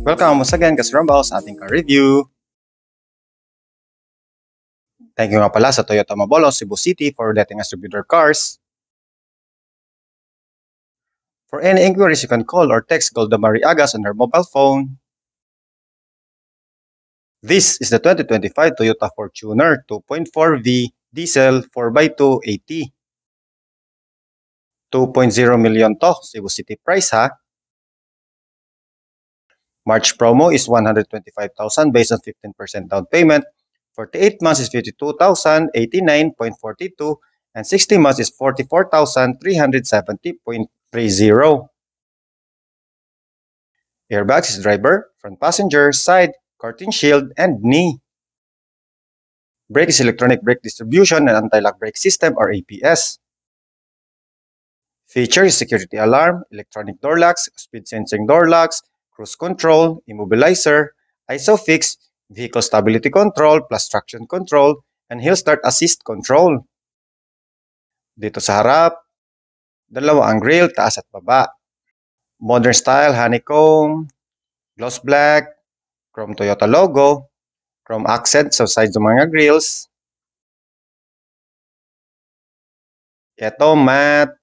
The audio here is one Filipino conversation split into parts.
Welcome once again ka Rumble sa ating ka-review. Thank you nga pala sa Toyota Mabolo, Cebu City for letting us review their cars. For any inquiries, you can call or text Golda Mariagas on her mobile phone. This is the 2025 Toyota Fortuner 2.4V diesel 4x2 80. 2.0 million to, Cebu City price ha. March promo is 125,000 based on 15% down payment. 48 months is 52,089.42 and 60 months is 44,370.30. Airbags is driver, front passenger, side, curtain shield, and knee. Brake is electronic brake distribution and anti-lock brake system or APS. Feature is security alarm, electronic door locks, speed sensing door locks, cruise control, immobilizer, ISOFIX, vehicle stability control plus traction control, and hill start assist control. Dito sa harap, dalawa ang grille, taas at baba. Modern style, honeycomb, gloss black, chrome Toyota logo, chrome accent sa sides ng mga grills. Ito, matte,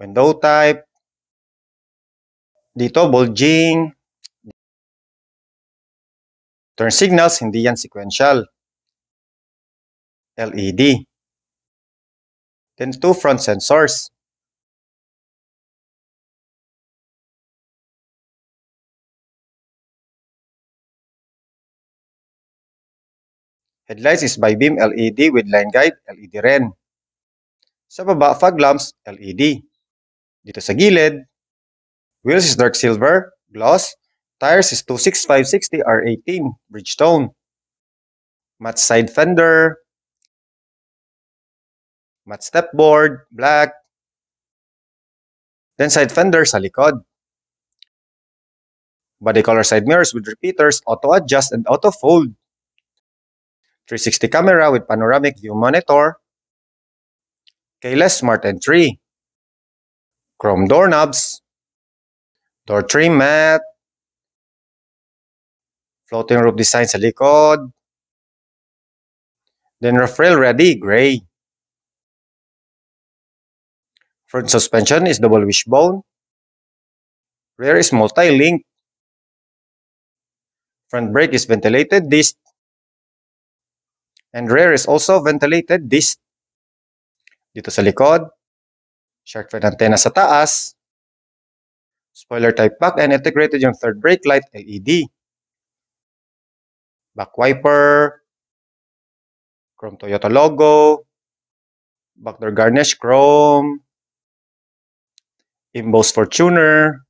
window type. Dito, bulging. Turn signals, hindi yan sequential. LED. Then two front sensors. Headlights is bi-beam LED with line guide, LED rin. Sa baba, fog lamps, LED. Dito sa gilid, wheels is dark silver, gloss. Tires is 265/60 R18, Bridgestone. Matte side fender. Matte stepboard, black. Then side fender sa likod. Body color side mirrors with repeaters, auto adjust and auto fold. 360 camera with panoramic view monitor. Keyless smart entry. Chrome doorknobs. Door trim matte. Floating roof design sa likod. Then roof rail ready, gray. Front suspension is double wishbone. Rear is multi-link. Front brake is ventilated disc. And rear is also ventilated disc. Dito sa likod, shark fin antenna sa taas. Spoiler type pack and integrated yung third brake light LED. Back wiper. Chrome Toyota logo. Back door garnish chrome. Embossed Fortuner.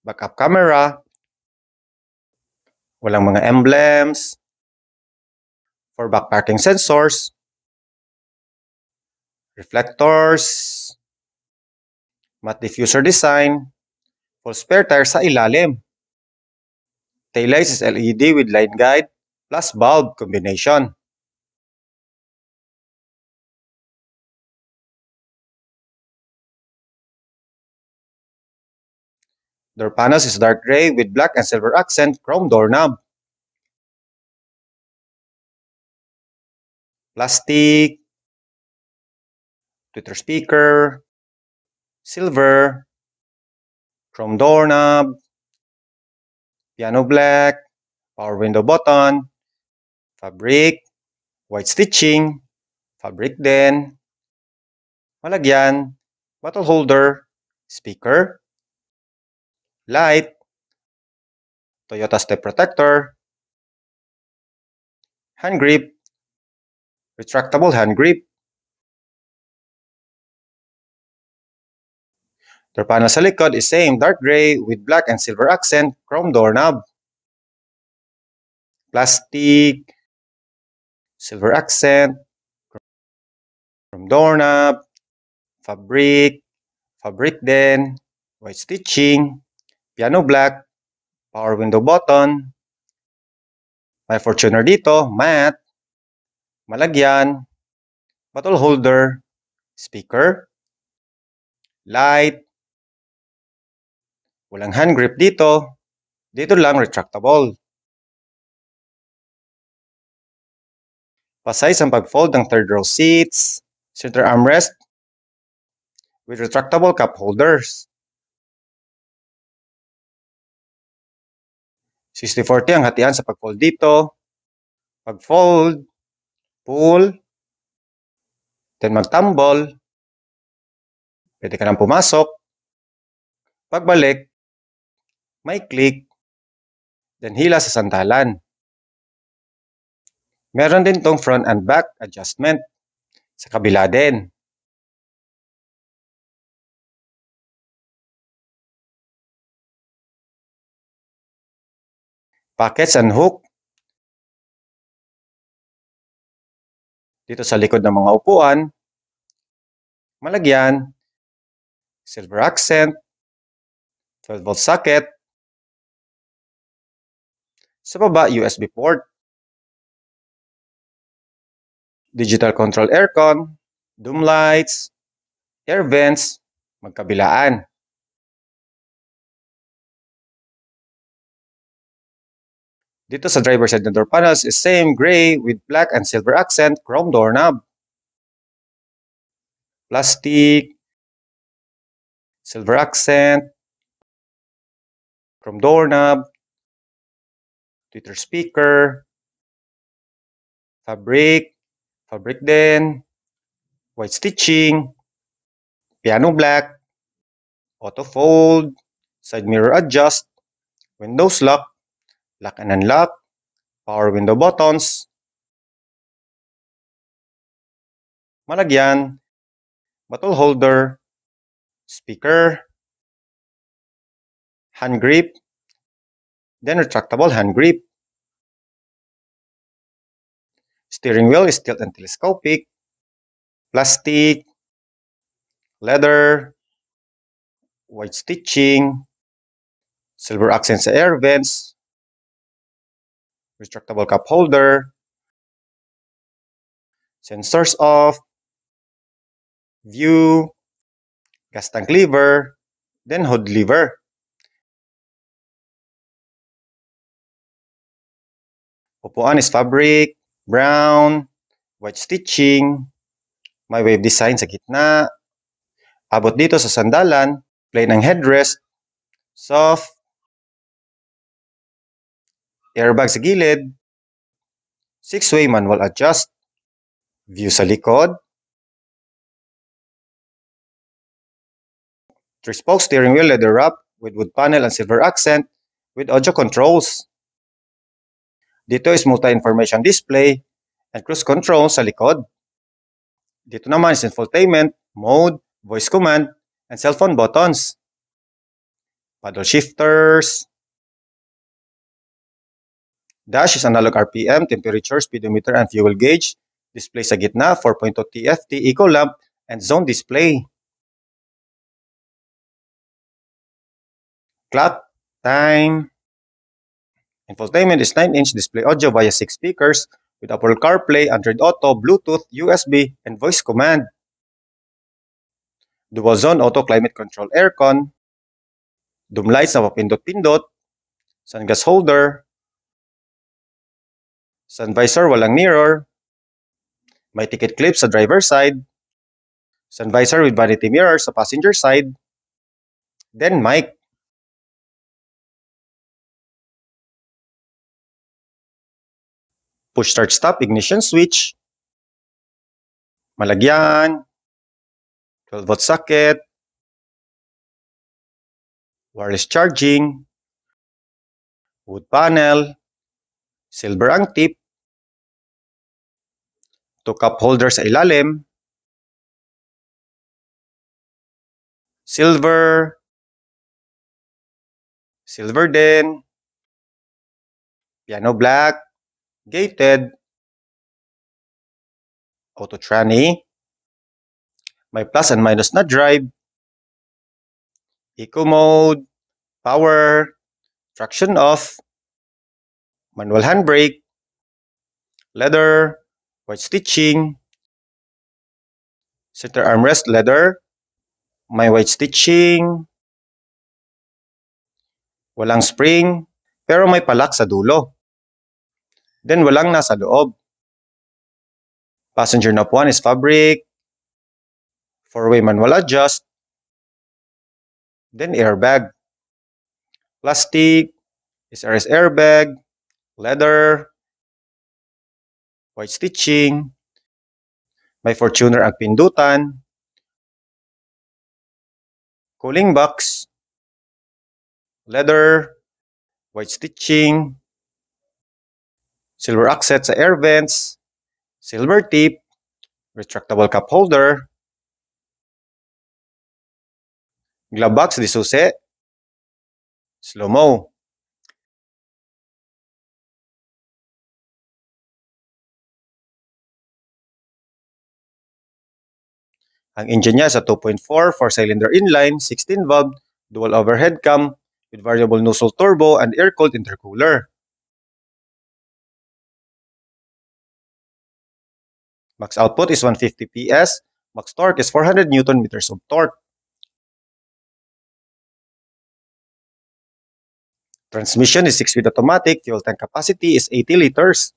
Backup camera. Walang mga emblems. 4 back parking sensors. Reflectors. Matte diffuser design. Full spare tire sa ilalim. Taillights is LED with line guide plus bulb combination. Door panels is dark gray with black and silver accent chrome doorknob. Plastic. Tweeter speaker. Silver. Chrome doorknob. Piano black. Power window button. Fabric. White stitching. Fabric din. Malagyan. Bottle holder. Speaker. Light. Toyota step protector. Hand grip. Retractable hand grip. Door panel sa likod is same dark gray with black and silver accent chrome doorknob. Plastic. Silver accent. Chrome doorknob. Fabric. Fabric din. White stitching. Piano black. Power window button. May Fortuner dito. Matte. Malagyan. Bottle holder. Speaker. Light. Walang hand grip dito. Dito lang retractable. Pasize ang pag-fold ng third row seats. Center armrest with retractable cup holders. 60-40 ang hatian sa pag-fold dito. Pag-fold, pull, then mag-tumble. Pwede ka nang pumasok. Pagbalik, may click, then hila sa sandalan. Meron din tong front and back adjustment. Sa kabila din. Pockets and hook. Dito sa likod ng mga upuan, malagyan, silver accent, 12-volt socket. Sa baba, USB port. Digital control aircon, doom lights, air vents, magkabilaan. Dito sa driver side ng door panels is same gray with black and silver accent chrome doorknob. Plastic, silver accent, chrome doorknob, tweeter speaker, fabric din, white stitching, piano black, auto fold, side mirror adjust, windows lock, lock and unlock, power window buttons, malagyan, bottle holder, speaker, hand grip, then retractable hand grip. Steering wheel is tilt and telescopic, plastic, leather, white stitching, silver accent sa air vents, retractable cup holder, sensors off, view, gas tank lever, then hood lever. Upuan is fabric, brown, white stitching, may wave design sa gitna. Abot dito sa sandalan, plain ang headrest, soft, airbag sa gilid, 6-way manual adjust, view sa likod, 3-spoke steering wheel leather wrap with wood panel and silver accent with audio controls. Dito is multi-information display and cruise control sa likod. Dito naman is infotainment, mode, voice command, and cellphone buttons. Paddle shifters. Dash is analog RPM, temperature, speedometer, and fuel gauge. Display sa gitna, 4.2 TFT, eco lamp, and zone display. Clock, time. Infotainment is 9-inch display audio via 6 speakers with Apple CarPlay, Android Auto, Bluetooth, USB, and voice command. Dual zone auto climate control aircon. Doom lights na papindot-pindot. Sun gas holder. Sun visor walang mirror. May ticket clip sa driver side. Sun visor with vanity mirror sa passenger side. Then mic. Push start stop ignition switch. Malagyan. 12-volt socket. Wireless charging. Wood panel. Silver ang tip. 2 cup holder sa ilalim. Silver. Silver din. Piano black. Gated. Auto tranny. May plus and minus na drive. Eco mode. Power. Traction off. Manual handbrake. Leather. White stitching. Center armrest leather. May white stitching. Walang spring, pero may palak sa dulo. Then walang nasa loob. Passenger knob 1 is fabric. Four-way manual adjust. Then airbag. Plastic, SRS airbag, leather, white stitching, may Fortuner ang pindutan, cooling box, leather, white stitching, silver accent sa air vents, silver tip, retractable cup holder, glove box di susi, slow-mo. Ang engine niya sa 2.4, 4-cylinder inline, 16 valve, dual overhead cam with variable nozzle turbo and air-cooled intercooler. Max output is 150 PS, max torque is 400 Newton meters of torque. Transmission is 6-speed automatic, fuel tank capacity is 80 liters.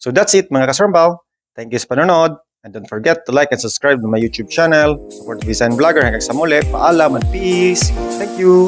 So that's it mga kasrambaw. Thank you sa panonood. And don't forget to like and subscribe to my YouTube channel. Support Design Vlogger. Hanggang sa muli. Paalam and peace. Thank you.